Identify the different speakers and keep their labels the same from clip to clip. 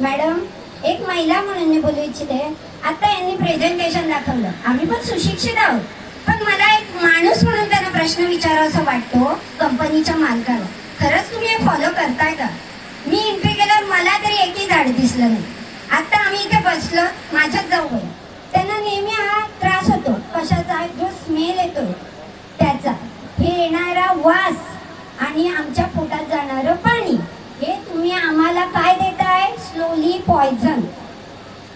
Speaker 1: Madam, एक महिला म्हणून मी बोलू इच्छिते. आता यांनी प्रेझेंटेशन दाखवलं, आम्ही पण सुशिक्षित आहोत, पण मला एक माणूस म्हणून त्यांना प्रश्न विचारावा वाटतो कंपनीच्या मालकाला. खरंच तुम्ही हे फॉलो करताय का? मी एंट्री केल्यावर मला तरी एकही झाड दिसलं नाही. आता आम्ही इथे बसलो, माझ्याच जवळ त्यांना नेहमी हा त्रास होतो. कशाचा? जो स्मेल येतो त्याचा, हे येणारा वास आणि आमच्या पोटात जाणारं पाणी, हे तुम्ही आम्हाला काय देताय? Slowly poison.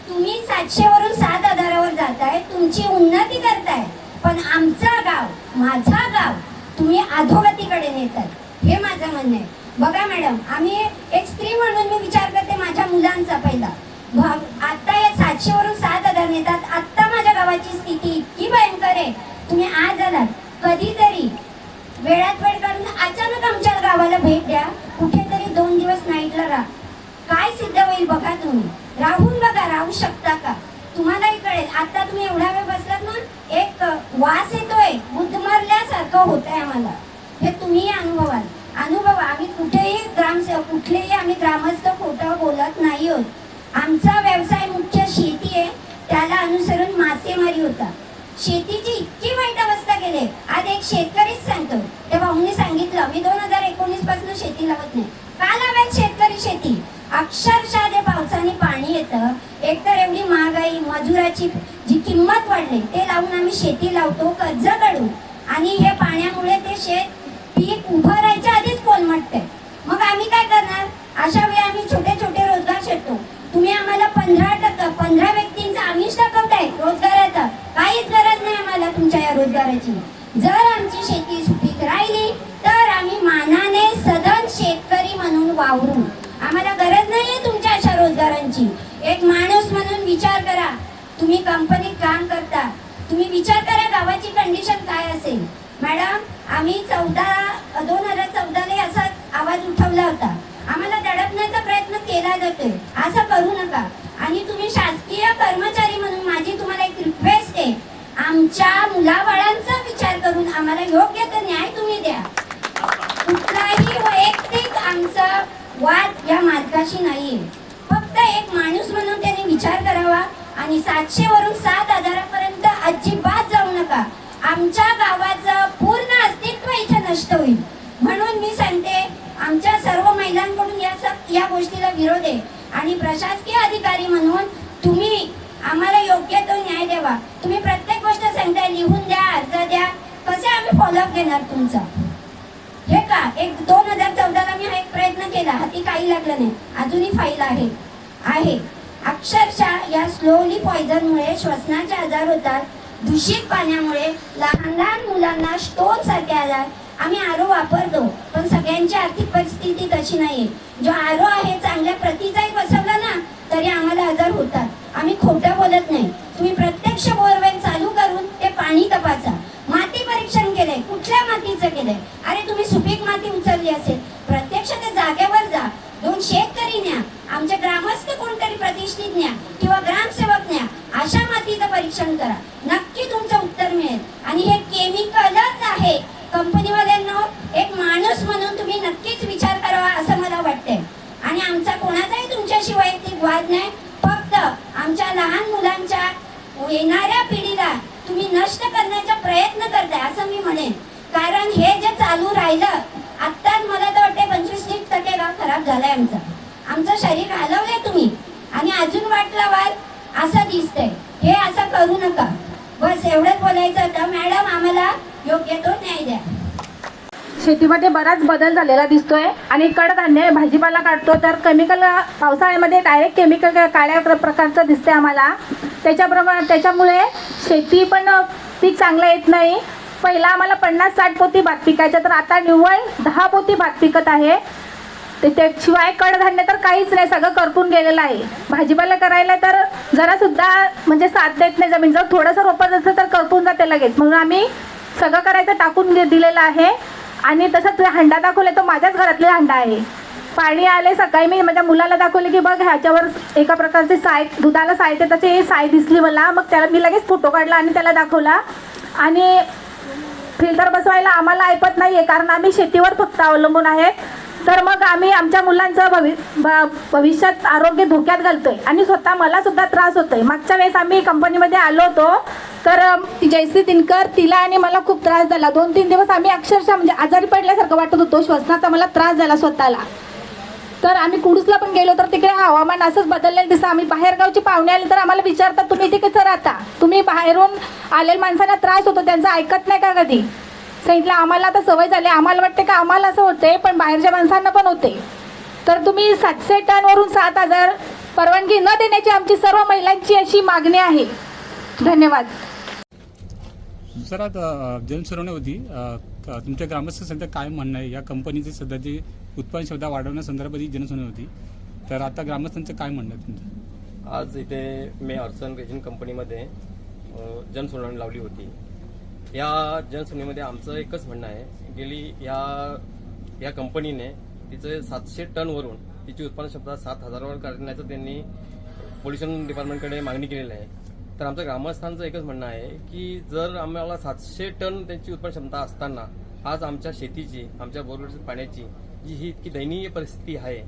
Speaker 1: तुम्ही 700 वरून 7,000वर जाताय, तुमची उन्नती करताय, पण आमचा गाव, माझा गाव तुम्ही अधोगतीकडे नेताय. हे माझं म्हणणं आहे. बघा मॅडम, आम्ही एक स्त्री म्हणून मी विचार करते माझ्या मुलांचा पहिला भाग. आता या 700 वरून 7,000 नेतात. आता माझ्या गावाची स्थिती इतकी भयंकर आहे. तुम्ही आज आलात, कधीतरी वेळात वेळ काढून अचानक आमच्या गावाला भेट द्या. कुठेतरी 2 दिवस नाईटला राहा. काय सिद्ध होईल बघा. तुम्ही राहून बघा, राहू शकता का? तुम्हालाही कळेल. आता तुम्ही एवढा वेळ बसलात ना, एक वास येतोय, गुदमरल्यासारखं होतंय आम्हाला. हे तुम्ही अनुभवा. आम्ही कुठेही ग्रामसेवक, कुठलेही आम्ही ग्रामस्थ खोटं बोलत नाही आहोत. आमचा व्यवसाय मुख्य शेती आहे, त्याला अनुसरून मासेमारी होता. शेतीची इतकी वाईट अवस्था गेले. आज एक शेतकरीच सांगतो, त्या भाऊंनी सांगितलं, मी 2019 पासून शेती लावत नाही. का लावेल शेतकरी शेती? अक्षरशः जे पावसाने पाणी येतं, एकतर एवढी महागाई, मजुराची जी किंमत वाढली, ते लावून आम्ही शेती लावतो कर्ज काढून, आणि हे पाण्यामुळे ते शेत पीक उभं राहायच्या आधीच कोलमटते. मग आम्ही काय करणार? अशा वेळी आम्ही छोटे छोटे रोजगार शोधतो. तुम्ही आम्हाला 15 व्यक्तींचा आमिष दाखवताय रोजगाराचा. काहीच गरज नाही आम्हाला तुमच्या या रोजगाराची. जर आमची शेती सुपीक राहिली तर आम्ही मानाने सधन शेतकरी म्हणून वावरू. आम्हाला गरज नाहीये तुमच्या अशा रोजगारांची. एक माणूस म्हणून विचार करा. तुम्ही कंपनीत काम करता, तुम्ही विचार करा गावाची कंडिशन काय असेल. मॅडम, आम्ही 2014ला असा आवाज उठवला होता. आम्हाला दडपण्याचा प्रयत्न केला जातोय, असं करू नका. आणि तुम्ही शासकीय कर्मचारी म्हणून माझी तुम्हाला एक रिक्वेस्ट आहे, आमच्या मुलाबाळांचा विचार करून आम्हाला योग्य तो न्याय तुम्ही द्या. कुठलाही वैयक्तिक आमचा वाद या मालकाशी नाहीये. फक्त एक माणूस म्हणून त्याने विचार करावा आणि 700 वरून 7,000पर्यंत अजिबात जाऊ नका. आमच्या गावाचं पूर्ण अस्तित्व इथे नष्ट होईल. म्हणून मी सांगते, आमच्या सर्व महिलांकडून या गोष्टीला विरोध आहे. आणि प्रशासकीय अधिकारी म्हणून तुम्ही आम्हाला योग्य तो न्याय द्यावा. तुम्ही प्रत्येक गोष्ट सांगताय, लिहून द्या, अर्ज द्या, कसे आम्ही फॉलोअप घेणार तुमचा? हे का? 2014ला मी हा एक प्रयत्न केला, हाती काही लागलं नाही. अजूनही फाईल आहे. अक्षरशः या स्लोली पॉइझनमुळे श्वसनाचे आजार होतात. दूषित पाण्यामुळे लहान लहान मुलांना स्टोन सारखे आजार. आम्ही आरो वापरतो, पण सगळ्यांची आर्थिक परिस्थिती तशी नाहीये. जो आरो आहे चांगल्या प्रतीचाही बसवला ना तरी आम्हाला आजार होतात. आम्ही खोटं बोलत नाही. तुम्ही प्रत्यक्ष बोरवेल चालू करून ते पाणी तपासा. माती परीक्षण केलंय, कुठल्या मातीचं केलंय? अरे तुम्ही सुपीक माती उचलली असेल, प्रत्यक्ष त्या जागेवर जा. 2 शेतकरी न्या, आमचे ग्रामस्थ कोणतरी प्रतिष्ठित न्या किंवा ग्रामसेवक न्या, अशा मातीचं परीक्षण करा. नक्की तुमचं उत्तर मिळेल. आणि हे केमिकलच आहे. कंपनीवाल्यांना एक माणूस म्हणून तुम्ही नक्कीच विचार करावा असं मला वाटतंय. आणि आमचा कोणाचाही तुमच्याशी वैयक्तिक वाद नाही. फक्त आमच्या लहान मुलांच्या येणाऱ्या पिढीला तुम्ही नष्ट करण्याचा प्रयत्न करताय असं मी म्हणेन. कारण हे जे चालू राहिलं, आता मला तर वाटते 25-30% गाव खराब झालाय आमचं शरीर हलवलंय तुम्ही, आणि अजून वाट लावाल असं दिसतंय. हे असं करू नका. बस एवढंच बोलायचं होतं. मॅडम, आम्हाला योग्य तो न्याय द्या.
Speaker 2: शेतीमध्ये बराच बदल झालेला दिसतोय. आणि कडधान्य भाजीपाला काढतो तर केमिकल, पावसाळ्यामध्ये डायरेक्ट केमिकल काळ्या प्रकारचं दिसतंय आम्हाला. त्याच्यामुळे शेती पण पीक चांगलं येत नाही. पहिला आम्हाला 50-60 पोती भात पिकायचं, तर आता निव्वळ 10 पोती भात पिकत आहे. त्याशिवाय कडधान्य तर काहीच नाही, सगळं करपून गेलेलं आहे. भाजीपाला करायला तर जरासुद्धा म्हणजे साथ देत नाही जमीन. जर थोडंसं रोपत असतं तर करपून जाते लगेच. म्हणून आम्ही सगळं करायचं टाकून दिलेलं आहे. आणि तसंच हंडा दाखवला, तो माझ्याच घरातला हंडा आहे. पाणी आले, सकाळी मी माझ्या मुलाला दाखवले की बघ ह्याच्यावर एका प्रकारची साय, दुधाला साय ते त्याची साय दिसली मला. मग त्याला मी लगेच फोटो काढला आणि त्याला दाखवला. आणि फिल्टर बसवायला आम्हाला ऐपत नाही आहे, कारण आम्ही शेतीवर फक्त अवलंबून आहे. तर मग आम्ही आमच्या मुलांचं भविष्यात आरोग्य धोक्यात घालतोय आणि स्वतः मला सुद्धा त्रास होतोय. मागच्या वेळेस आम्ही कंपनीमध्ये आलो होतो तर जयश्री तिनकर तिला आणि मला खूप त्रास झाला. 2-3 दिवस आम्ही अक्षरशः म्हणजे आजारी पडल्यासारखं वाटत होतो. श्वसनाचा मला त्रास झाला स्वतःला. तर आम्ही कुडूसला पण गेलो तर तिकडे हवामान असंच बदललेलं दिसतं. आम्ही बाहेरगावची पाहुणे आले तर आम्हाला विचारतात तुम्ही इथे कसं राहता, तुम्ही बाहेरून आलेल्या माणसांना त्रास होतो त्यांचं ऐकत नाही का कधी. सांगितलं आम्हाला आता सवय झाली, आम्हाला वाटते का आम्हाला असं होते पण बाहेरच्या माणसांना पण होते. तर तुम्ही 700 टनवरून 7000 परवानगी न देण्याची आमची सर्व महिलांची अशी मागणी आहे. धन्यवाद.
Speaker 3: सर आता जनसुनावणी होती, तुमच्या ग्रामस्थ सध्या काय म्हणणं आहे या कंपनीचे सध्याची उत्पादन क्षमता वाढवण्यासंदर्भात ही जनसुनावणी होती, तर आता ग्रामस्थांचं काय म्हणणं आहे तुमचं?
Speaker 4: आज इथे मी अर्सन रेजिन कंपनीमध्ये जनसुनावणी लावली होती. या जनसुनावणीमध्ये आमचं एकच म्हणणं आहे, गेली या कंपनीने तिचं 700 टनवरून तिची उत्पादन क्षमता 7000वर करण्याचं त्यांनी पोल्युशन डिपार्टमेंटकडे मागणी केलेली आहे. तर आमच्या ग्रामस्थांचं एकच म्हणणं आहे की जर आम्हाला 700 टन त्यांची उत्पादन क्षमता असताना आज आमच्या शेतीची, आमच्या बोरवेलच्या पाण्याची जी ही इतकी दयनीय परिस्थिती आहे,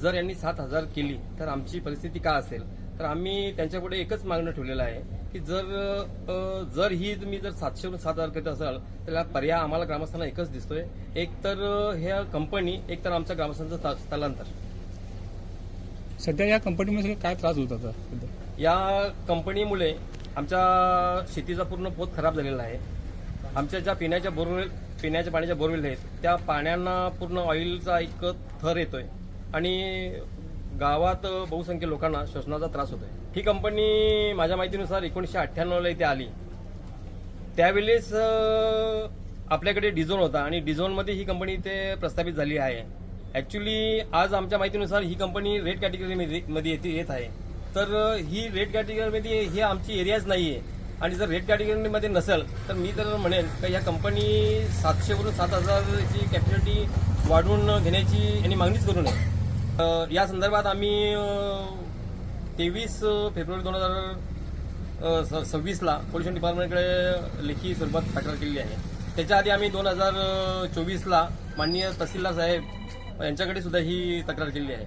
Speaker 4: जर यांनी 7000 केली तर आमची परिस्थिती काय असेल. तर आम्ही त्यांच्यापुढे एकच मागणं ठेवलेलं आहे की जर ही तुम्ही जर 700 वरून 7000 करत असाल तर या पर्याय आम्हाला ग्रामस्थांना एकच दिसतोय, एक तर ह्या कंपनी, एक तर आमच्या ग्रामस्थांचं स्थलांतर.
Speaker 3: सध्या या कंपनीमध्ये काय त्रास होत आता सध्या?
Speaker 4: या कंपनीमुळे आमच्या शेतीचा पूर्ण पोत खराब झालेला आहे. आमच्या ज्या पिण्याच्या पाण्याच्या बोरवेल आहेत त्या पाण्यांना पूर्ण ऑइलचा एक थर येतोय आणि गावात बहुसंख्य लोकांना श्वसनाचा त्रास होतोय. ही कंपनी माझ्या माहितीनुसार 1998ला इथे आली. त्यावेळेस आपल्याकडे डिझोन होता आणि डिझोनमध्ये ही कंपनी इथे प्रस्थापित झाली आहे. ऍक्च्युली आज आमच्या माहितीनुसार ही कंपनी रेड कॅटेगरीमध्ये येत आहे. तर ही रेड कॅटेगरीमध्ये ही आमची एरियाच नाहीये आणि जर रेड कॅटेगरीमध्ये नसेल तर मी तर म्हणेन की या कंपनी 700 वरून 7000ची कॅपॅसिटी वाढवून घेण्याची यांनी मागणीच करू नये. या संदर्भात आम्ही 23 फेब्रुवारी 2026ला पोल्युशन डिपार्टमेंटकडे लेखी स्वरूपात तक्रार केलेली आहे. त्याच्या आधी आम्ही 2024ला माननीय तहसीलदार साहेब यांच्याकडे सुद्धा ही तक्रार केलेली आहे.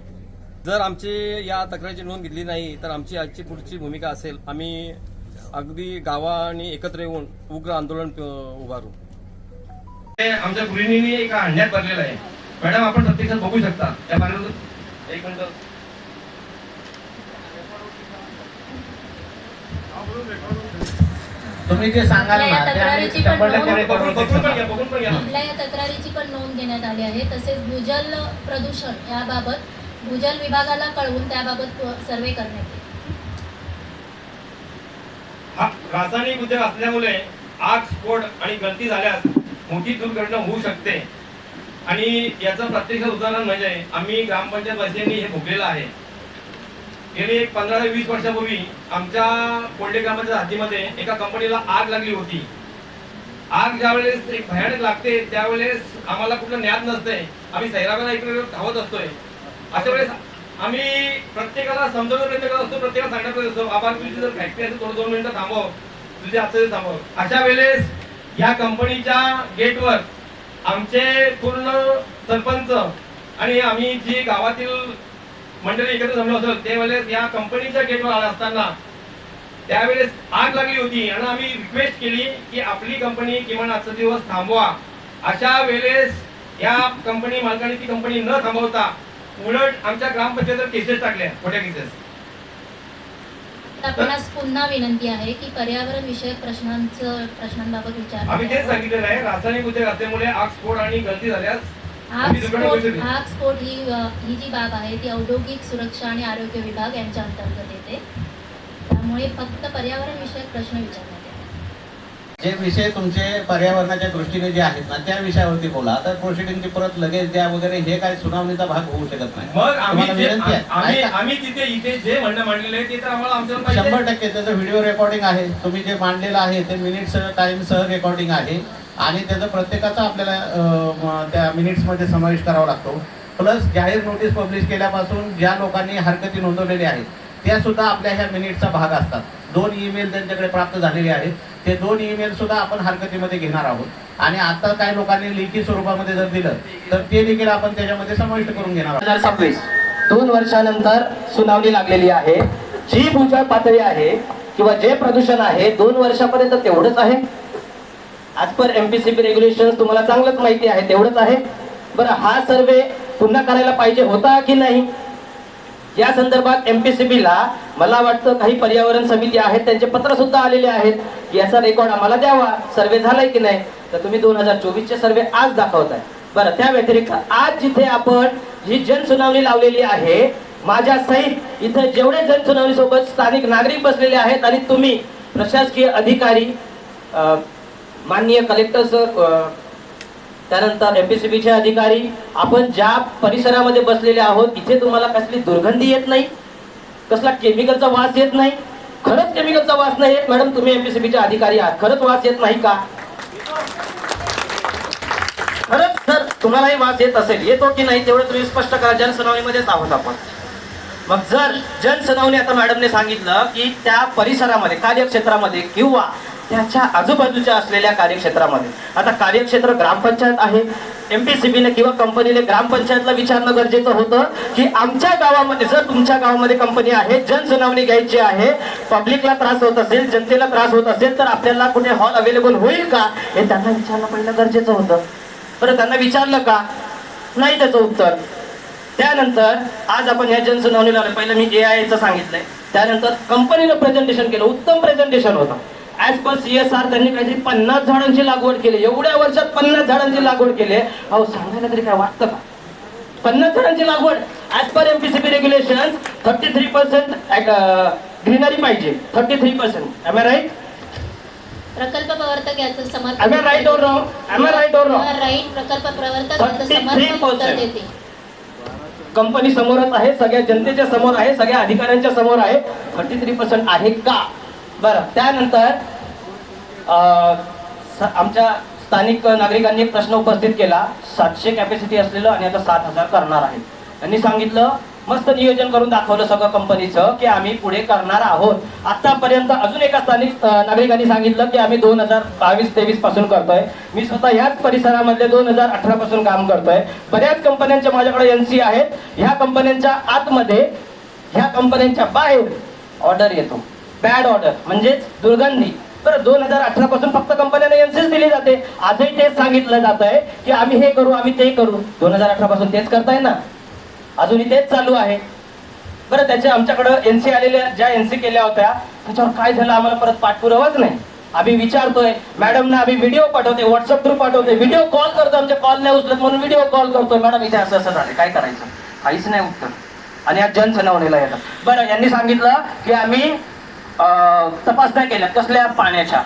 Speaker 4: जर आमची या तक्रारीची नोंद घेतली नाही तर आमची आजची पुढची भूमिका असेल, आम्ही अगदी गावांनी एकत्र येऊन उग्र आंदोलन उभारू.
Speaker 5: आमच्या गृहिणींनी एका हंड्यात भरलेला आहे. मॅडम आपण प्रत्यक्षात बघू शकता त्या पाण्यातून. एक मिनिट
Speaker 6: तुम्ही जे सांगाल ना
Speaker 7: तक्रारीची
Speaker 5: बघून पण घ्या.
Speaker 7: आपल्या या तक्रारीची पण नोंद घेण्यात आली आहे. तसेच भूजल प्रदूषण याबाबत भूजल विभागाला कळवून त्याबाबत सर्वे करण्यात येईल.
Speaker 5: हा रासायनिक उद्योग असल्यामुळे आग, स्फोट आणि गळती झाल्यास मोठी दुर्घटना होऊ शकते आणि याचं प्रत्यक्ष उदाहरण म्हणजे आम्ही ग्रामपंचायत वासियांनी हे भोगलेलं आहे. गेली 15 ते 20 वर्षापूर्वी आमच्या कोल्डे ग्रामाच्या हद्दीमध्ये एका कंपनीला आग लागली होती. आग ज्यावेळेस एक भयानक लागते त्यावेळेस आम्हाला कुठलं ज्ञान नसते, आम्ही सैराबाला इकडे धावत असतोय. अशा वेळेस आम्ही प्रत्येकाला समजावून प्रयत्न करत असतो, प्रत्येकाला सांगण्यात करत असतो बाबा तुझी जर फॅक्टरी असेल थोडं 2 मिनिटं थांबव, तुझे आजचं थांबव. अशा वेळेस या कंपनीच्या गेटवर आमचे पूर्ण सरपंच आणि आम्ही जी गावातील मंडळी एकत्र जमलो होतो त्यावेळेस या कंपनीच्या गेटवर आला असताना त्यावेळेस आग लागली होती आणि आम्ही रिक्वेस्ट केली की आपली कंपनी किमान आजचा दिवस थांबवा. अशा वेळेस या कंपनी मालकाने ती कंपनी न थांबवता उलट आमच्या ग्रामपंचायतीवर केसेस टाकल्या, खोट्या केसेस.
Speaker 7: आपणास पुन्हा विनंती आहे की पर्यावरण विषयक प्रश्नांबाबत विचार.
Speaker 5: आम्ही तेच सांगितलेलं आहे, रासायनिक उद्योग असल्यामुळे आग, स्फोट आणि गळती झाल्यास
Speaker 7: आग स्फोट ही जी बाब आहे ती औद्योगिक सुरक्षा आणि आरोग्य विभाग यांच्या अंतर्गत येते. त्यामुळे फक्त पर्यावरण विषयक प्रश्न विचारण्यात येतात.
Speaker 6: जे विषय तुमचे पर्यावरणाच्या दृष्टीने जे आहेत ना त्या विषयावरती बोला. आता प्रोसिडिंगची परत लगेच द्या वगैरे हे काय सुनावणीचा भाग होऊ शकत नाही.
Speaker 5: मग
Speaker 6: आम्हाला
Speaker 5: आम्ही तिथे इथे जे म्हणणं मांडलेलं आहे ते तर आम्हाला आमच्यावर
Speaker 6: 100% त्याचं व्हिडिओ रेकॉर्डिंग आहे. तुम्ही जे मांडलेलं आहे ते मिनिट्स टाइम सह रेकॉर्डिंग आहे आणि त्याचं प्रत्येकाचा आपल्याला त्या मिनिट्समध्ये समावेश करावा लागतो. प्लस जाहीर नोटीस पब्लिश केल्यापासून ज्या लोकांनी हरकती नोंदवलेल्या आहेत त्या सुद्धा आपल्या ह्या मिनिटचा भाग असतात. 2 ईमेल त्यांच्याकडे प्राप्त झालेले आहेत. ते 2 ईमेल सुद्धा आपण हरकतीमध्ये घेणार आहोत आणि आता काही लोकांनी लेखी स्वरूपामध्ये जर दिलं तर ते देखील आपण त्याच्यामध्ये समाविष्ट करून घेणार आहोत.
Speaker 8: 2026 2 वर्षानंतर सुनावणी लागलेली आहे. जी भूजल पातळी आहे किंवा जे प्रदूषण आहे 2 वर्षापर्यंत तेवढंच आहे. ॲज पर MPCB रेग्युलेशन तुम्हाला चांगलंच माहिती आहे, तेवढंच आहे. बरं, हा सर्वे पुन्हा करायला पाहिजे होता की नाही या संदर्भात MPCBला मला वाटतं काही पर्यावरण समिती आहेत, त्यांचे पत्र सुद्धा आलेले आहेत की याचा रेकॉर्ड आम्हाला द्यावा, सर्वे झालाय की नाही. तर तुम्ही 2024चे सर्वे आज दाखवताय. बरं, त्या व्यतिरिक्त आज जिथे आपण ही जनसुनावणी लावलेली आहे, माझ्या सहित इथं जेवढे जनसुनावणी सोबत स्थानिक नागरिक बसलेले आहेत आणि तुम्ही प्रशासकीय अधिकारी, माननीय कलेक्टर सर, त्यानंतर MPCBचे अधिकारी, आपण ज्या परिसरामध्ये बसलेले आहोत इथे तुम्हाला कसली दुर्गंधी येत नाही, कसला केमिकलचा वास येत नाही. खरंच केमिकलचा वास नाही येत मॅडम, तुम्ही MPCBचे अधिकारी आहात, खरंच वास येत नाही का? खरंच जर तुम्हालाही वास येत असेल, येतो की नाही तेवढं तुम्ही स्पष्ट करा. जनसुनावणीमध्येच आहोत आपण. मग जर जनसुनावणी आता मॅडमने सांगितलं की त्या परिसरामध्ये, कार्यक्षेत्रामध्ये किंवा त्याच्या आजूबाजूच्या असलेल्या कार्यक्षेत्रामध्ये, आता कार्यक्षेत्र ग्रामपंचायत आहे, MPCBने किंवा कंपनीने ग्रामपंचायतला विचारणं गरजेचं होतं की आमच्या गावामध्ये, जर तुमच्या गावामध्ये कंपनी आहे, जनसुनावणी घ्यायची आहे, पब्लिकला त्रास होत असेल, जनतेला त्रास होत असेल तर आपल्याला कुठे हॉल अवेलेबल होईल का हे त्यांना विचारणं पहिलं गरजेचं होतं. बरं, त्यांना विचारलं का? नाही त्याचं उत्तर. त्यानंतर आज आपण या जनसुनावणीला पहिलं मी AIAचं सांगितलंय, त्यानंतर कंपनीनं प्रेझेंटेशन केलं, उत्तम प्रेझेंटेशन होतं. ॲज पर CSR त्यांनी काहीतरी 50 झाडांची लागवड केली, एवढ्या वर्षात 50 झाडांची लागवड केली. अहो सांगायला तरी काय वाटतं का? 50 झाडांची लागवड. As per MPCB regulation 33% greenery पाहिजे, 33%. Am I right?
Speaker 7: प्रकल्प प्रवर्तक याचं
Speaker 8: Am I
Speaker 7: समर्थन
Speaker 8: right or wrong? Am I right or wrong?
Speaker 7: Right. प्रकल्प प्रवर्तक याचं समर्थन उत्तर देते.
Speaker 8: कंपनी समोरच आहे, सगळ्या जनतेच्या समोर आहे, सगळ्या अधिकाऱ्यांच्या समोर आहे. 33% आहे का? बरं, त्यानंतर आमच्या स्थानिक नागरिकांनी एक प्रश्न उपस्थित केला. 700 कॅपॅसिटी असलेलं आणि आता 7000 करणार आहे. त्यांनी सांगितलं, मस्त नियोजन करून दाखवलं सगळं कंपनीचं की आम्ही पुढे करणार आहोत. आतापर्यंत अजून एका स्थानिक नागरिकांनी सांगितलं की आम्ही 2022-23 पासून करतोय. मी स्वतः ह्याच परिसरामध्ये 2018 पासून काम करतोय. बऱ्याच कंपन्यांच्या माझ्याकडे NC आहेत. ह्या कंपन्यांच्या आतमध्ये, ह्या कंपन्यांच्या बाहेर ऑर्डर येतो, बॅड ऑर्डर म्हणजेच दुर्गंधी. बरं, 2018 पासून फक्त कंपन्यांना NCच दिली जाते. आजही तेच सांगितलं जात आहे की आम्ही हे करू, आम्ही ते करू. 2018 पासून तेच करताय ना, अजूनही तेच चालू आहे. बरं, त्याच्या आमच्याकडं NC आलेल्या, ज्या NC केल्या होत्या त्याच्यावर काय झालं आम्हाला परत पाठपुरावाच नाही. आम्ही विचारतोय मॅडमना, आम्ही व्हिडिओ पाठवते, व्हॉट्सअप थ्रू पाठवते, व्हिडिओ कॉल करतो, आमचे कॉल नाही उचलत म्हणून व्हिडिओ कॉल करतोय, मॅडम इथे असं असं झालं, काय करायचं? काहीच नाही उत्तर. आणि आज जनसुनावणीला येतात. बरं, यांनी सांगितलं की आम्ही तपासण्या केल्या कसल्या पाण्याच्या.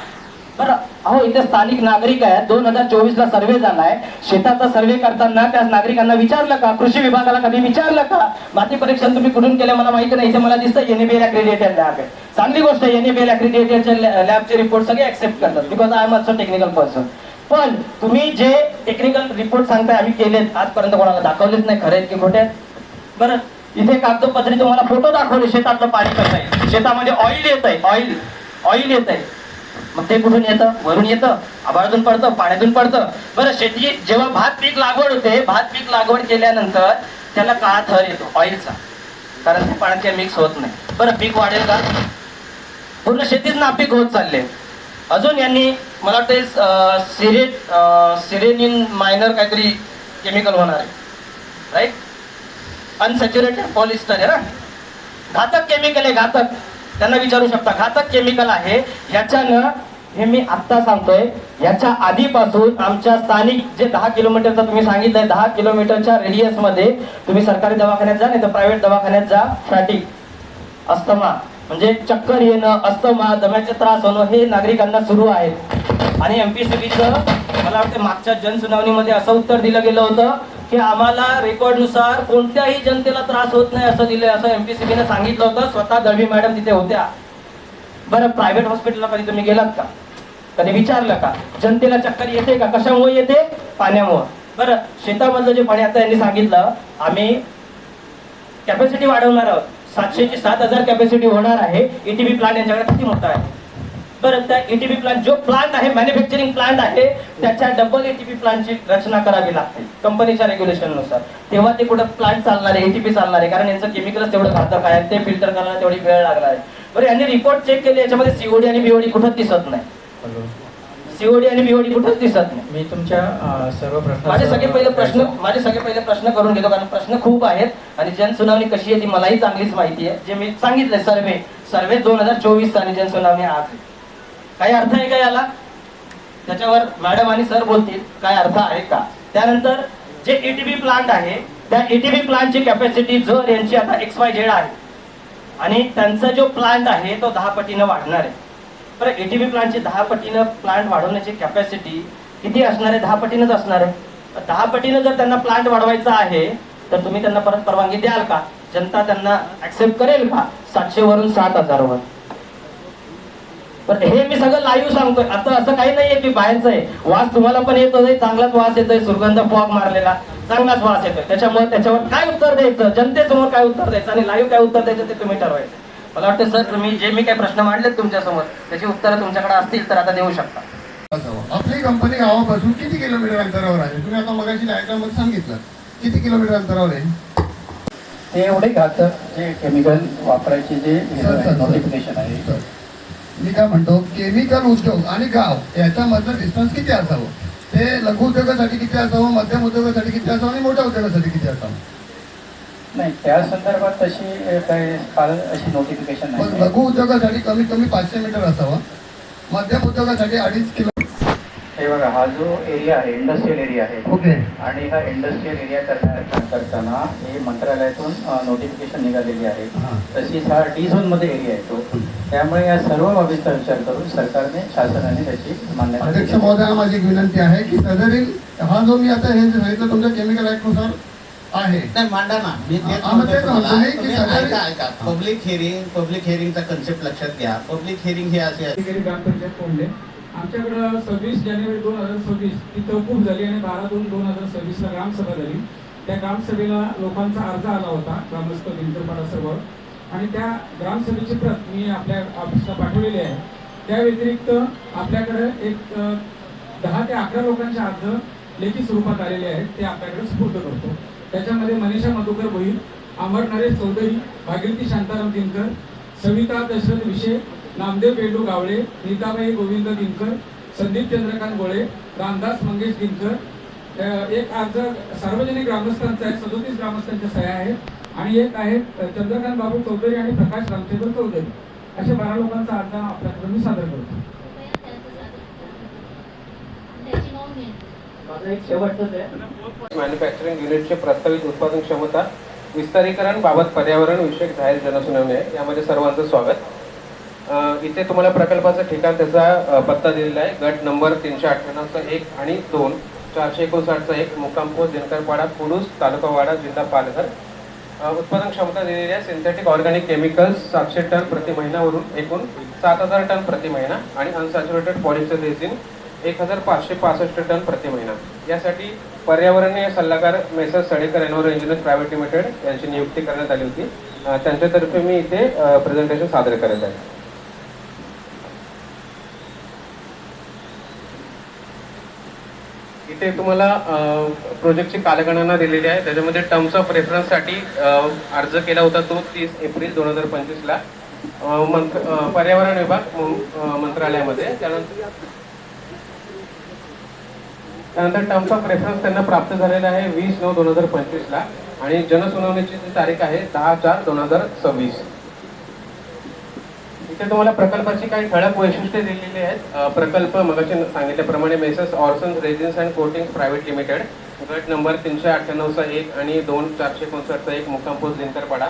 Speaker 8: बरं, अहो इथे स्थानिक नागरिक आहेत, 2024ला सर्वे झालाय. शेताचा सर्वे करताना त्या नागरिकांना विचारलं का? कृषी विभागाला कधी विचारलं का? माती परीक्षण तुम्ही कुठून केलं मला माहिती नाही. इथे मला दिसतं NABL accredited लॅब आहे. चांगली गोष्ट आहे, NABL accredited लॅबचे रिपोर्ट सगळे ऍक्सेप्ट करतात, because I am also technical person. पण तुम्ही जे टेक्निकल रिपोर्ट सांगताय आम्ही केलेत, आजपर्यंत कोणाला दाखवलेच नाही, खरे आहेत की खोटे आहेत? बरं, इथे कागदोपत्री तुम्हाला फोटो दाखवले, शेतातलं पाणी कसं आहे, शेतामध्ये ऑइल येत आहे, ऑइल येत आहे. मग ते कुठून येतं? वरून येतं, आभाळातून पडतं, पाण्यातून पडतं. बरं, शेती जेव्हा भात पीक लागवड होते, भात पीक लागवड केल्यानंतर त्याला काळा थर येतो ऑइलचा, कारण ते पाण्यात काही मिक्स होत नाही. बरं, पीक वाढेल का? पूर्ण शेतीच नापीक होत चालले. अजून यांनी मला वाटते सिरेनिन मायनर काहीतरी केमिकल होणार आहे, राईट? अनसॅच्युरेटेड पॉलिस्टर आहे ना, घातक केमिकल आहे, घातक. त्यांना विचारू शकता, घातक केमिकल आहे. ह्याच्यानं, हे मी आत्ता सांगतोय, ह्याच्या आधीपासून आमच्या स्थानिक जे 10 किलोमीटरचा तुम्ही सांगितलंय, 10 किलोमीटरच्या रेडियस मध्ये तुम्ही सरकारी दवाखान्यात जा, नाही तर प्रायव्हेट दवाखान्यात जा. फॅटिक, अस्थमा म्हणजे चक्कर येणं, अस्थमा, दम्याचे त्रास होणं हे नागरिकांना सुरू आहे. आणि MPCBचं मला वाटतं मागच्या जनसुनावणीमध्ये असं उत्तर दिलं गेलं होतं की आम्हाला रेकॉर्डनुसार कोणत्याही जनतेला त्रास होत नाही असं दिलंय, असं MPCBने सांगितलं होतं. स्वतः दळवी मॅडम तिथे होत्या. बरं, प्रायव्हेट हॉस्पिटलला कधी तुम्ही गेलात का? कधी विचारलं का जनतेला चक्कर येते का? कशामुळे येते? पाण्यामुळे. बरं, शेतामधलं जे पाणी, आता यांनी सांगितलं आम्ही कॅपॅसिटी वाढवणार आहोत, 700 ची 7000 कॅपॅसिटी होणार आहे. ETB प्लांट यांच्याकडे किती मोठा आहे? परत त्या ETB प्लांट जो प्लांट आहे मॅन्युफॅक्चरिंग प्लांट आहे त्याच्या डबल ETB प्लांटची रचना करावी लागते कंपनीच्या रेग्युलेशननुसार. तेव्हा ते कुठं प्लांट चालणार आहे, ETB चालणार आहे, कारण यांचं केमिकलच तेवढं घातक आहे, ते फिल्टर करायला तेवढी वेळ लागणार आहे. बरं, यांनी रिपोर्ट चेक केले, याच्यामध्ये COD आणि BOD कुठंच दिसत नाही. COD आणि BOD कुठंच दिसत नाही.
Speaker 9: मी तुमच्या सर्व प्रश्न
Speaker 8: माझे सगळे पहिले प्रश्न करून घेतो, कारण प्रश्न खूप आहेत आणि जनसुनावणी कशी आहे ती मलाही चांगलीच माहिती आहे. जे मी सांगितलंय सर्वे 2024 आणि जनसुनावणी आज आहे. काही अर्थ आहे का याला? त्याच्यावर मॅडम आणि सर बोलतील काय अर्थ आहे का. त्यानंतर जे ETB प्लांट आहे त्या ETB प्लांटची कॅपॅसिटी जर यांची आता XYZ आहे आणि त्यांचा जो प्लांट आहे तो 10 पटीनं वाढणार आहे. बरं, ETB प्लांटची 10 पटीनं प्लांट वाढवण्याची कॅपॅसिटी किती असणार आहे? 10 पटीनंच असणार आहे. 10 पटीनं जर त्यांना प्लांट वाढवायचा आहे तर तुम्ही त्यांना परत परवानगी द्याल का? जनता त्यांना ऍक्सेप्ट करेल का 700 वरून 7000 वर? पण हे मी सगळं लाईव्ह सांगतोय. आता असं काही नाहीये की बाहेरचं आहे. वास तुम्हाला पण येतोय, चांगलाच वास येतोय, सुगंध फॉग मारलेला चांगलाच वास येतोय. त्याच्यामुळे त्याच्यावर काय उत्तर द्यायचं, जनतेसमोर काय उत्तर द्यायचं आणि लाईव्ह काय उत्तर द्यायचं ते तुम्ही ठरवायचं. मला वाटतं सर तुम्ही जे मी काही प्रश्न मांडलेत तुमच्यासमोर त्याची उत्तरं तुमच्याकडे असतील तर आता देऊ शकता.
Speaker 10: आपली कंपनी गावापासून किती किलोमीटर अंतरावर आहे? तुम्ही आता मगाशी डायग्राममध्ये सांगितलं किती किलोमीटर अंतरावर आहे?
Speaker 9: ते एवढे घातक जे केमिकल वापरायचे जे नोटिफिकेशन आहे.
Speaker 10: मी काय म्हणतो, केमिकल उद्योग आणि गाव याच्यामधलं डिस्टन्स किती असावं? ते लघु उद्योगासाठी किती असावं, मध्यम उद्योगासाठी किती असावं आणि मोठ्या उद्योगासाठी किती असावं?
Speaker 9: नाही, त्या संदर्भात तशी काही काल अशी नोटिफिकेशन
Speaker 10: पण
Speaker 9: नाही.
Speaker 10: लघु उद्योगासाठी कमीत कमी 500 मीटर असावं, मध्यम उद्योगासाठी 2.5 किलो.
Speaker 9: हे बघा, हा जो एरिया आहे इंडस्ट्रियल एरिया आहे.
Speaker 10: ओके.
Speaker 9: आणि हा इंडस्ट्रियल एरिया करताना हे मंत्रालयातून नोटिफिकेशन निघालेली आहे. तशीच हा D झोन मध्ये एरिया येतो. त्यामुळे या सर्व बाबींचा विचार करून सरकारने शासनाने त्याची मान्यता
Speaker 10: अध्यक्ष
Speaker 9: दिली.
Speaker 10: महोदया, माझी एक विनंती आहे की सदरील हा जो मी आता हे सांगितलं तुमच्या केमिकल ऍक्ट नुसार आहे.
Speaker 6: नाही, मांडा ना. मी तेच
Speaker 10: हा, मग तेच
Speaker 6: म्हणतो
Speaker 10: म्हणतो मी
Speaker 6: तुम्हाला.
Speaker 10: की
Speaker 6: तुम्ही
Speaker 10: सगळे-
Speaker 6: ऐका. पब्लिक हिअरिंगचा कन्सेप्ट लक्षात घ्या. पब्लिक हिअरिंग हे असे आहे.
Speaker 11: ग्रामपंचायत कोंडले आमच्याकडं 26 जानेवारी 2026 ती तहकूब झाली आणि 12/2/2026 ला ग्रामसभा झाली. त्या ग्रामसभेला लोकांचा अर्ज आला होता, ग्रामस्थ बिंदरपाडा सर्व, आणि त्या ग्रामसभेची प्रत मी आपल्या ऑफिसला पाठवलेली आहे. त्या व्यतिरिक्त आपल्याकडे एक 10 ते 11 लोकांचे अर्ज लेखी स्वरूपात आलेले आहेत, ते आपल्याकडे सुपूर्द करतो. त्याच्यामध्ये मनीषा मधुकर भोईर, अमर नरेश चौधरी, भागीरथी शांताराम दिनकर, सविता दशरथ विषे, नामदेव पेंडू गावळे, नीताबाई गोविंद दिनकर, संदीप चंद्रकांत गोळे, रामदास मंगेश दिनकर. एक अर्ज सार्वजनिक ग्रामस्थांचा आहे, 37 ग्रामस्थांच्या सह्या आहेत आणि एक आहे चंद्रकांत बाबू चौधरी आणि प्रकाश रामचंद्र चौधरी. अशा 12 लोकांचा अर्ज आपल्याकडे मी सादर करतो.
Speaker 7: त्याची नोंद घ्या.
Speaker 8: माझं एक शेवटच आहे.
Speaker 4: मॅन्युफॅक्चरिंग युनिटची प्रस्तावित उत्पादन क्षमता विस्तारीकरण बाबत पर्यावरण विषयक जाहीर जनसुनावणी आहे. यामध्ये सर्वांचं स्वागत. इथे तुम्हाला प्रकल्पाचं ठिकाण त्याचा पत्ता दिलेला आहे. गट नंबर 398चा 1 आणि 2, 459चा 1, मुक्काम पोस्ट दिनकरपाडा, कुडूस, तालुका वाडा, जिल्हा पालघर. उत्पादन क्षमता दिलेली आहे. सिंथेटिक ऑर्गॅनिक केमिकल्स 700 टन प्रति महिन्यावरून एकूण 7000 टन प्रति महिना आणि अनसॅच्युरेटेड पॉलिस्टर रेझिन 1565 टन प्रति महिना. यासाठी पर्यावरणीय सल्लागार Messrs Sadekar Enviro engineers private limited यांची नियुक्ती करण्यात आली होती. त्यांच्यातर्फे मी इथे प्रेझेंटेशन सादर करत आहे. इथे तुम्हाला प्रोजेक्टची कालगणना दिलेली आहे. त्याच्यामध्ये टर्म्स ऑफ रेफरन्ससाठी अर्ज केला होता तो 30 एप्रिल 2025 ला पर्यावरण विभाग मंत्रालयामध्ये. त्यानंतर टर्म्स ऑफ रेफरन्स त्यांना प्राप्त झालेला आहे 20/9/2025 ला आणि जनसुनावणीची जी तारीख आहे 10/4/2026. इथे तुम्हाला प्रकल्पाची काही ठळक वैशिष्ट्ये दिलेली आहेत. प्रकल्प मगाशी सांगितल्याप्रमाणे Messrs Orsons resins and coatings private limited, गट नंबर 398चा 1 आणि 2, 459चा 1, मुक्काम पोस्ट दिनकरपाडा.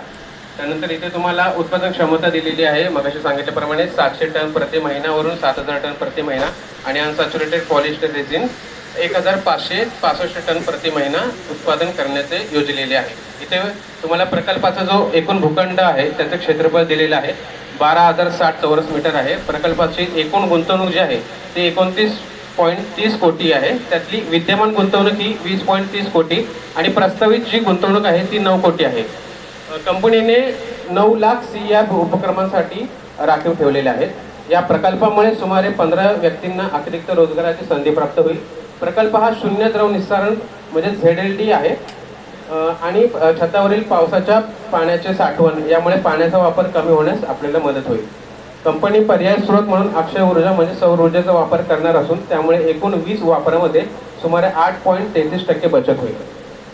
Speaker 4: त्यानंतर इथे तुम्हाला उत्पादन क्षमता दिलेली आहे मगाशी सांगितल्याप्रमाणे 700 टन प्रति महिन्यावरून 7000 टन प्रति महिना आणि अनसॅच्युरेटेड पॉलिस्टर रेझिन 1565 टन प्रति महिना उत्पादन करण्याचे योजलेले आहे. इथे तुम्हाला प्रकल्पाचा जो एकूण भूखंड आहे त्याचं क्षेत्रफळ दिलेलं आहे 12,060 चौरस मीटर आहे. प्रकल्पाची एकूण गुंतवणूक जी आहे ती 29.30 कोटी आहे. त्यातली विद्यमान गुंतवणूक ही 20.30 कोटी आणि प्रस्तावित जी गुंतवणूक आहे ती 9 कोटी आहे. कंपनीने 9 लाख CR उपक्रमांसाठी राखीव ठेवलेले आहेत.
Speaker 12: या प्रकल्पामुळे सुमारे 15 व्यक्तींना अतिरिक्त रोजगाराची संधी प्राप्त होईल. प्रकल्प हा शून्य द्रव निस्सारण म्हणजे ZLD आहे आणि छतावरील पावसाच्या पाण्याचे साठवण यामुळे पाण्याचा वापर कमी होण्यास आपल्याला मदत होईल. कंपनी पर्याय स्रोत म्हणून अक्षय ऊर्जा म्हणजे सौर ऊर्जेचा वापर करणार असून त्यामुळे एकूण वीज वापरामध्ये सुमारे 8.33% बचत होईल.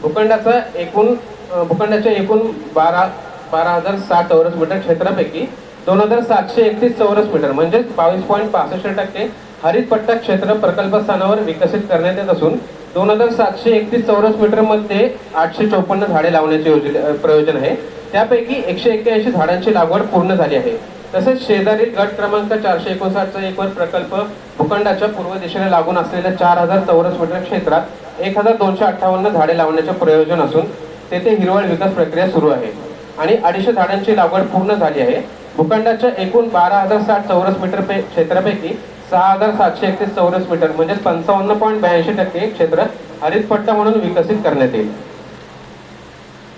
Speaker 12: भूखंडाच्या एकूण 12,060 चौरस मीटर क्षेत्रापैकी 2,731 चौरस मीटर म्हणजे 22.65% हरित पट्टा क्षेत्र प्रकल्प स्थानावर विकसित करण्यात येत असून 2,731 चौरस मीटर मध्ये 854 झाडे लावण्याचे प्रयोजन आहे. त्यापैकी 181 झाडांची लागवड पूर्ण झाली आहे. तसेच शेजारील गट क्रमांक 459 एकवर प्रकल्प भूखंडाच्या पूर्व दिशेला लागून असलेल्या 4,000 चौरस मीटर क्षेत्रात 1,258 झाडे लावण्याचे प्रयोजन असून तेथे हिरवळ विकास प्रक्रिया सुरू आहे आणि 250 झाडांची लागवड पूर्ण झाली आहे. भूखंडाच्या एकूण 12,060 चौरस मीटर क्षेत्रापैकी 6,731 चौरस मीटर म्हणजे 55.82% क्षेत्र हरित पट्टा म्हणून विकसित करण्यात येईल.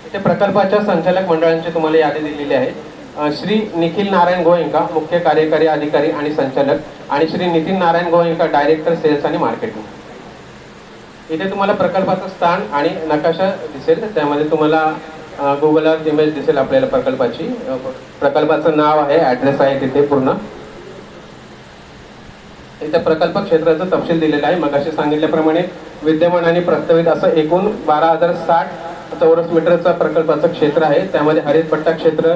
Speaker 12: इथे प्रकल्पाच्या संचालक मंडळांची तुम्हाला यादी दिलेली आहे. श्री निखिल नारायण गोयंका मुख्य कार्यकारी अधिकारी आणि संचालक आणि श्री नितीन नारायण गोयंका डायरेक्टर सेल्स आणि मार्केटिंग. इथे तुम्हाला प्रकल्पाचं स्थान आणि नकाशा दिसेल. त्यामध्ये तुम्हाला गुगलवर इमेज दिसेल आपल्याला प्रकल्पाची. प्रकल्पाचं नाव आहे, ॲड्रेस आहे तिथे पूर्ण. इथे प्रकल्प क्षेत्राचं तपशील दिलेलं आहे. मगाशी सांगितल्याप्रमाणे विद्यमान आणि प्रस्तावित असं एकूण 12,060 चौरस मीटरचा प्रकल्पाचं क्षेत्र आहे. त्यामध्ये हरित पट्टा क्षेत्र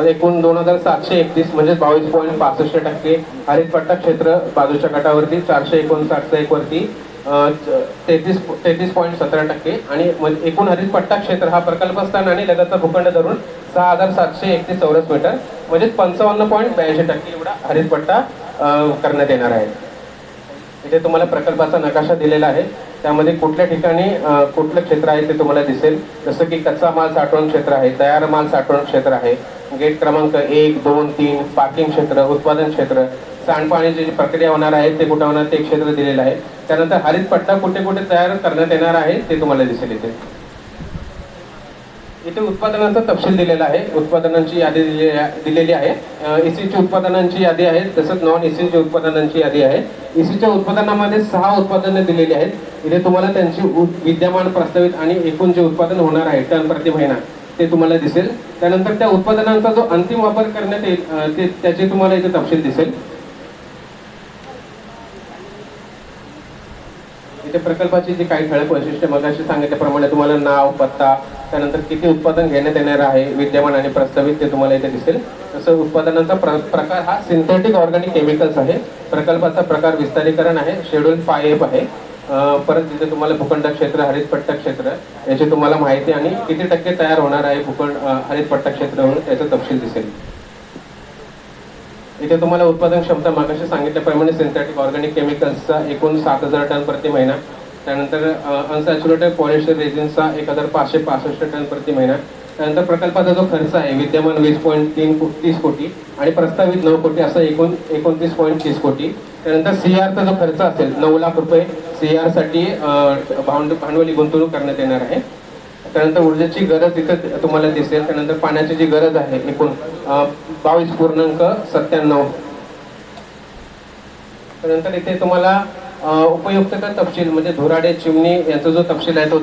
Speaker 12: एकूण 2,731 म्हणजे 22.65%. हरित पट्टा क्षेत्र बाजूच्या गटावरती 459 एकवरती 33.17% आणि एकूण हरित पट्टा क्षेत्र हा प्रकल्पस्थान आणि लगतचा भूखंड धरून 6,731 चौरस मीटर म्हणजे 55.82% एवढा हरित पट्टा करण्यात येणार आहे. इथे तुम्हाला प्रकल्पाचा नकाशा दिलेला आहे. त्यामध्ये कुठल्या ठिकाणी कुठलं क्षेत्र आहे ते तुम्हाला दिसेल. जसं की कच्चा माल साठवण क्षेत्र आहे, तयार माल साठवण क्षेत्र आहे, गेट क्रमांक 1, 2, 3, पार्किंग क्षेत्र, उत्पादन क्षेत्र, सांडपाण्याची जी प्रक्रिया होणार आहे ते कुठं होणार ते क्षेत्र दिलेलं आहे. त्यानंतर हरित पट्टा कुठे कुठे तयार करण्यात येणार आहे ते तुम्हाला दिसेल. इथे उत्पादनांचा तपशील दिलेला आहे. उत्पादनांची यादी दिलेली आहे. ECची उत्पादनांची यादी आहे, तसंच नॉन ECची उत्पादनांची यादी आहे. ECच्या उत्पादनामध्ये 6 उत्पादने दिलेली आहेत. इथे तुम्हाला त्यांची विद्यमान, प्रस्तावित आणि एकूण जे उत्पादन होणार आहे टन प्रति महिना ते तुम्हाला दिसेल. त्यानंतर त्या उत्पादनांचा जो अंतिम वापर करण्यात येईल त्याचे तुम्हाला इथे तपशील दिसेल. इथे प्रकल्पाची जी काही ठळक वैशिष्ट्ये मगाशी सांगितल्याप्रमाणे तुम्हाला नाव, पत्ता, त्यानंतर किती उत्पादन घेण्यात येणार आहे विद्यमान आणि प्रस्तावित ते तुम्हाला इथे दिसेल. तसं उत्पादनांचा प्रकार हा सिंथेटिक ऑर्गॅनिक केमिकल्स आहे. प्रकल्पाचा प्रकार विस्तारीकरण आहे. शेड्यूल 5F आहे. परत तिथे तुम्हाला भूखंड क्षेत्र, हरित पट्टा क्षेत्र याची तुम्हाला माहिती आणि किती टक्के तयार होणार आहे भूखंड हरित पट्टा क्षेत्र म्हणून त्याचं तपशील दिसेल. इथे तुम्हाला उत्पादन क्षमता मगाशी सांगितल्याप्रमाणे सिंथेटिक ऑर्गॅनिक केमिकल्सचा एकूण 7,000 टन प्रति महिना, त्यानंतर अनसॅच्युरेटेड पॉलिशर रेझिनचा 1,565 टन प्रति महिना, त्यानंतर प्रकल्पाचा जो खर्च आहे विद्यमान 20.30 कोटी आणि प्रस्तावित 9 कोटी असा एकूण 29.30 कोटी. त्यानंतर CRचा जो खर्च असेल 9 लाख रुपये CRसाठी भांडवली गुंतवणूक करण्यात येणार आहे. त्यानंतर ऊर्जेची गरज इथे तुम्हाला दिसेल. त्यानंतर पाण्याची जी गरज आहे एकूण 22.97. त्यानंतर इथे तुम्हाला उपयुक्तता तपशील म्हणजे धुराडे, चिमणी यांचा जो तपशील आहे तो